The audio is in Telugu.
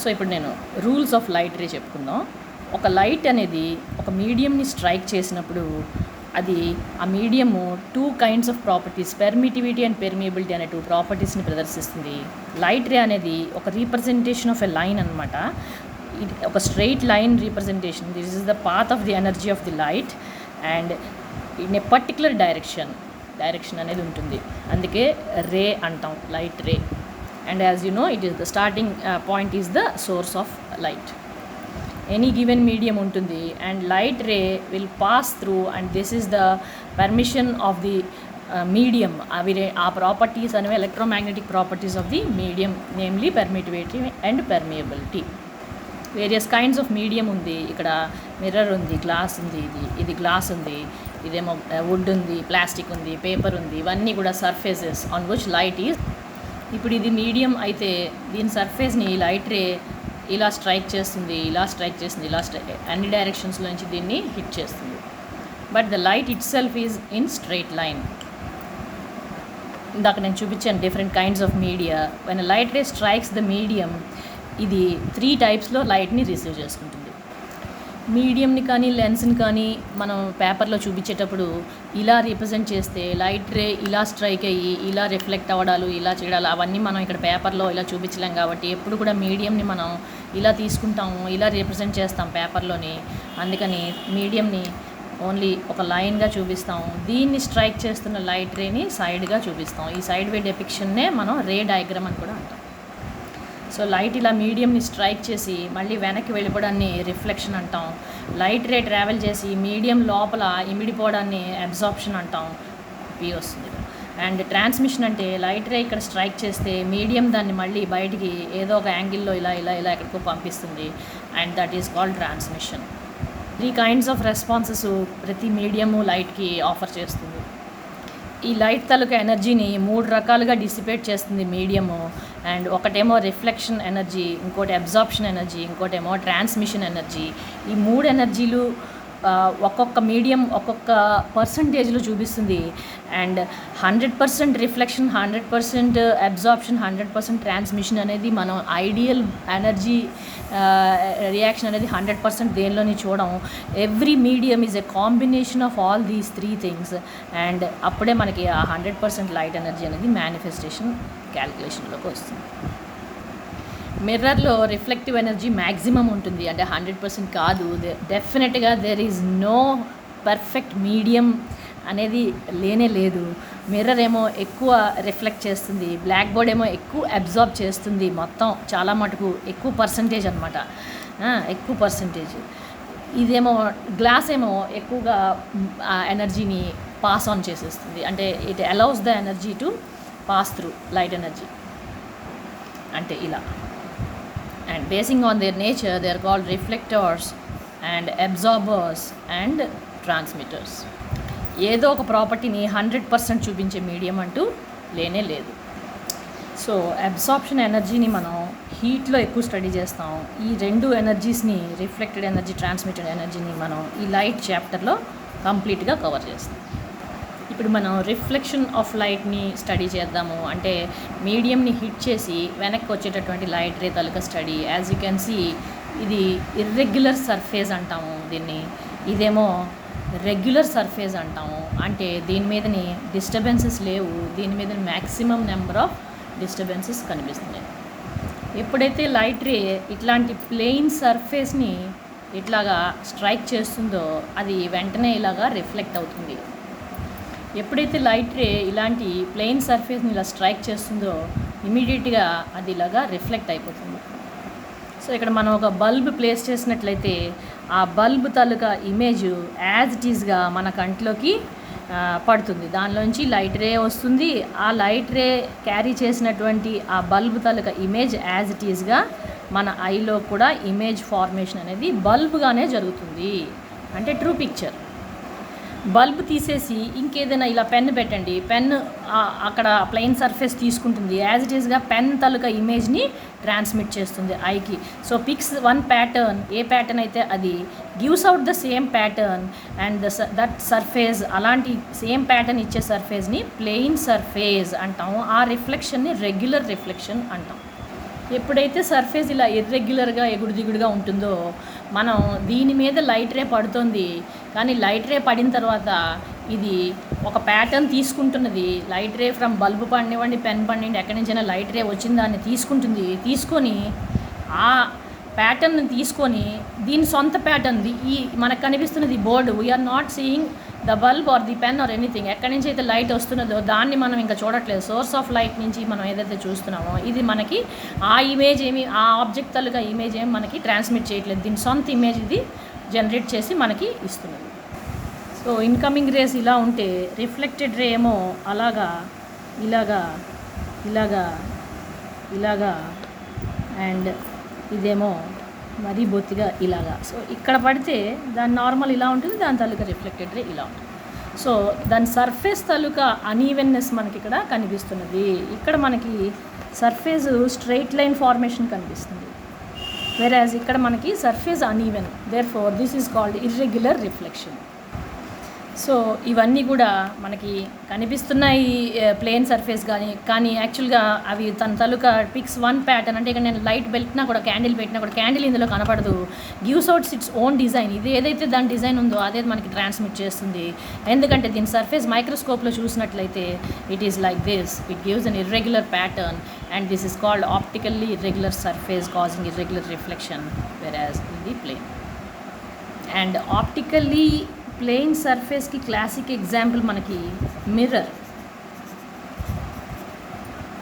సో ఇప్పుడు నేను రూల్స్ ఆఫ్ లైట్ రే చెప్పుకుందాం. ఒక లైట్ అనేది ఒక మీడియంని స్ట్రైక్ చేసినప్పుడు అది ఆ medium 2 kinds of properties, permittivity and permeability అనే 2 ప్రాపర్టీస్ని ప్రదర్శిస్తుంది. లైట్ రే అనేది ఒక రీప్రజెంటేషన్ ఆఫ్ ఎ లైన్ అనమాట. ఇది ఒక straight line representation. This is the path of the energy of the light and in a particular direction అనేది ఉంటుంది. అందుకే రే అంటాం, light ray. And as you know, it is the starting point is the source of light. Any given medium untundi and light ray will pass through, and this is the permission of the medium. Our properties and electromagnetic properties of the medium, namely permittivity and permeability. Various kinds of medium undi. Ikkada mirror undi, glass undi, idi glass undi, idemo wood undi, plastic undi, paper undi. Ivanni kuda surfaces on which light is. ఇప్పుడు ఇది మీడియం అయితే దీని సర్ఫేస్ని లైట్ రే ఇలా స్ట్రైక్ చేస్తుంది, అన్ని డైరెక్షన్స్లో నుంచి దీన్ని హిట్ చేస్తుంది. But the light it self is in straight line. ఇందాక నేను చూపించాను different kinds of media. When light ray strikes the medium, ఇది 3 typesలో లైట్ని రిసీవ్ చేసుకుంటుంది. మీడియంని కానీ లెన్స్ని కానీ మనం పేపర్లో చూపించేటప్పుడు ఇలా రిప్రజెంట్ చేస్తే లైట్ రే ఇలా స్ట్రైక్ అయ్యి ఇలా రిఫ్లెక్ట్ అవ్వడాలు, ఇలా చేయడాలు అవన్నీ మనం ఇక్కడ పేపర్లో ఇలా చూపించలేం. కాబట్టి ఎప్పుడు కూడా మీడియంని మనం ఇలా తీసుకుంటాము, ఇలా రిప్రజెంట్ చేస్తాం పేపర్లోని. అందుకని మీడియంని ఓన్లీ ఒక లైన్గా చూపిస్తాం. దీన్ని స్ట్రైక్ చేస్తున్న లైట్ రేని సైడ్గా చూపిస్తాం. ఈ సైడ్ వే డెపిక్షన్నే మనం రే డయాగ్రామ్ అని కూడా అంటాం. సో లైట్ ఇలా మీడియంని స్ట్రైక్ చేసి మళ్ళీ వెనక్కి వెళ్ళిపోవడాన్ని రిఫ్లెక్షన్ అంటాం. లైట్ రే ట్రావెల్ చేసి మీడియం లోపల ఇమిడిపోవడాన్ని అబ్జార్ప్షన్ అంటాం. పి వస్తుంది. అండ్ ట్రాన్స్మిషన్ అంటే లైట్ రే ఇక్కడ స్ట్రైక్ చేస్తే మీడియం దాన్ని మళ్ళీ బయటికి ఏదో ఒక యాంగిల్లో ఇలా ఎక్కడికో పంపిస్తుంది. And that is called transmission. 3 kinds of responses ప్రతి మీడియము లైట్కి ఆఫర్ చేస్తుంది. ఈ లైట్ తాలూకా ఎనర్జీని 3 రకాలుగా డిసిపేట్ చేస్తుంది మీడియము. అండ్ ఒకటేమో రిఫ్లెక్షన్ ఎనర్జీ, ఇంకోటి అబ్జార్ప్షన్ ఎనర్జీ, ఇంకోటేమో ట్రాన్స్మిషన్ ఎనర్జీ. ఈ 3 ఎనర్జీలు ఒక్కొక్క మీడియం ఒక్కొక్క పర్సంటేజ్లో చూపిస్తుంది. అండ్ 100% రిఫ్లెక్షన్, 100% అబ్జార్ప్షన్, 100% ట్రాన్స్మిషన్ అనేది మనం ఐడియల్ ఎనర్జీ రియాక్షన్ అనేది 100% దేనిలోని చూడం. Every medium is a combination of all these 3 things. And అప్పుడే మనకి ఆ 100% లైట్ ఎనర్జీ అనేది మేనిఫెస్టేషన్ క్యాలిక్యులేషన్లోకి వస్తుంది. మిర్రర్లో రిఫ్లెక్టివ్ ఎనర్జీ మ్యాక్సిమం ఉంటుంది, అంటే 100% కాదు. డెఫినెట్గా there is no perfect medium అనేది లేనే లేదు. మిర్రర్ ఏమో ఎక్కువ రిఫ్లెక్ట్ చేస్తుంది, బ్లాక్ బోర్డ్ ఏమో ఎక్కువ అబ్జార్బ్ చేస్తుంది. మొత్తం చాలా మటుకు ఎక్కువ పర్సంటేజ్ అనమాట, ఎక్కువ పర్సంటేజ్. ఇదేమో గ్లాస్ ఏమో ఎక్కువగా ఎనర్జీని పాస్ ఆన్ చేసేస్తుంది, అంటే it allows the energy to pass through, light energy అంటే ఇలా. And basing on their nature, they are called reflectors and absorbers and transmitters. ఏదో ఒక ప్రాపర్టీని 100% చూపించే మీడియం అంటూ లేనే లేదు. సో అబ్సార్ప్షన్ ఎనర్జీని మనం హీట్లో ఎక్కువ స్టడీ చేస్తాం. ఈ 2 ఎనర్జీస్ని, రిఫ్లెక్టెడ్ ఎనర్జీ, ట్రాన్స్మిటెడ్ ఎనర్జీని మనం ఈ లైట్ చాప్టర్లో కంప్లీట్గా కవర్ చేస్తాం. ఇప్పుడు మనం రిఫ్లెక్షన్ ఆఫ్ లైట్ని స్టడీ చేద్దాము. అంటే మీడియంని హిట్ చేసి వెనక్కి వచ్చేటటువంటి లైట్ రే తాలూకా study. As you can see, ఇది ఇర్రెగ్యులర్ సర్ఫేస్ అంటాము దీన్ని, ఇదేమో రెగ్యులర్ సర్ఫేస్ అంటాము. అంటే దీని మీదని డిస్టర్బెన్సెస్ లేవు, దీని మీద మ్యాక్సిమం నెంబర్ ఆఫ్ డిస్టర్బెన్సెస్ కనిపిస్తున్నాయి. ఎప్పుడైతే లైట్ రే ఇట్లాంటి ప్లెయిన్ సర్ఫేస్ని ఇట్లాగా స్ట్రైక్ చేస్తుందో అది వెంటనే ఇలాగా రిఫ్లెక్ట్ అవుతుంది. ఎప్పుడైతే లైట్ రే ఇలాంటి ప్లెయిన్ సర్ఫేస్ని ఇలా స్ట్రైక్ చేస్తుందో ఇమీడియట్గా అది ఇలాగా రిఫ్లెక్ట్ అయిపోతుంది. సో ఇక్కడ మనం ఒక బల్బ్ ప్లేస్ చేసినట్లయితే ఆ బల్బ్ తాలూకా ఇమేజ్ యాజ్ ఇట్ ఈజ్గా మన కంట్లోకి పడుతుంది. దానిలోంచి లైట్ రే వస్తుంది. ఆ లైట్ రే క్యారీ చేసినటువంటి ఆ బల్బ్ తాలూకా ఇమేజ్ యాజ్ ఇట్ ఈజ్గా మన ఐలో కూడా ఇమేజ్ ఫార్మేషన్ అనేది బల్బ్గానే జరుగుతుంది. అంటే ట్రూ పిక్చర్. బల్బ్ తీసేసి ఇంకేదైనా ఇలా పెన్ పెట్టండి, పెన్ అక్కడ ప్లెయిన్ సర్ఫేస్ తీసుకుంటుంది, యాజ్ ఇట్ ఈస్గా పెన్ తాలూకా ఇమేజ్ని ట్రాన్స్మిట్ చేస్తుంది ఐకి. సో పిక్స్ వన్ ప్యాటర్న్, ఏ ప్యాటర్న్ అయితే అది gives out the same pattern and that surface, అలాంటి సేమ్ ప్యాటర్న్ ఇచ్చే సర్ఫేస్ని ప్లెయిన్ సర్ఫేస్ అంటాము. ఆ రిఫ్లెక్షన్ని రెగ్యులర్ రిఫ్లెక్షన్ అంటాం. ఎప్పుడైతే సర్ఫేస్ ఇలా ఇర్రెగ్యులర్గా ఎగుడు దిగుడుగా ఉంటుందో మనం దీని మీద లైట్ రే పడుతుంది, కానీ లైట్ రే పడిన తర్వాత ఇది ఒక ప్యాటర్న్ తీసుకుంటున్నది. లైట్ రే ఫ్రమ్ బల్బు పడినివ్వండి, పెన్ పడినివ్వండి, ఎక్కడి నుంచైనా లైట్ రే వచ్చిన దాన్ని తీసుకుంటుంది. తీసుకొని ఆ ప్యాటర్న్ తీసుకొని దీని సొంత ప్యాటర్న్, ఈ మనకు కనిపిస్తున్నది board. We are not seeing the bulb or the pen or anything. ఎక్కడి నుంచి అయితే లైట్ వస్తున్నదో దాన్ని మనం ఇంకా చూడట్లేదు. సోర్స్ ఆఫ్ లైట్ నుంచి మనం ఏదైతే చూస్తున్నామో ఇది మనకి ఆ ఇమేజ్ ఏమి, ఆ ఆబ్జెక్ట్ తాలూకా ఇమేజ్ ఏమి మనకి ట్రాన్స్మిట్ చేయట్లేదు. దీని సొంత ఇమేజ్ ఇది జనరేట్ చేసి మనకి ఇస్తున్నది. సో ఇన్కమింగ్ రేస్ ఇలా ఉంటే రిఫ్లెక్టెడ్ రే ఏమో అలాగా ఇలాగా ఇలాగా ఇలాగా అండ్ ఇదేమో మరీ బొత్తిగా ఇలాగా. సో ఇక్కడ పడితే దాని నార్మల్ ఇలా ఉంటుంది, దాని తాలూకా రిఫ్లెక్టెడ్ రే ఇలా ఉంటుంది. సో దాని సర్ఫేస్ తాలూకా అనీవెన్నెస్ మనకి ఇక్కడ కనిపిస్తున్నది. ఇక్కడ మనకి సర్ఫేస్ స్ట్రైట్ లైన్ ఫార్మేషన్ కనిపిస్తుంది, వెరాజ్ ఇక్కడ మనకి surface uneven. Therefore this is called irregular reflection. So ఇవన్నీ కూడా మనకి కనిపిస్తున్నాయి ప్లేన్ సర్ఫేస్ కానీ యాక్చువల్గా అవి తన తాలూకా పిక్స్ వన్ ప్యాటర్న్. అంటే ఇక్కడ నేను లైట్ పెట్టినా కూడా, క్యాండిల్ పెట్టినా కూడా క్యాండిల్ ఇందులో కనపడదు. Gives outs its own design. ఇది ఏదైతే దాని డిజైన్ ఉందో అదే మనకి ట్రాన్స్మిట్ చేస్తుంది. ఎందుకంటే దీని సర్ఫేస్ మైక్రోస్కోప్లో చూసినట్లయితే it is like this. It gives an irregular pattern and this is called optically irregular surface causing irregular reflection, whereas ఇది ప్లేన్. అండ్ ఆప్టికల్లీ ప్లేన్ సర్ఫేస్కి క్లాసిక్ ఎగ్జాంపుల్ మనకి మిర్రర్.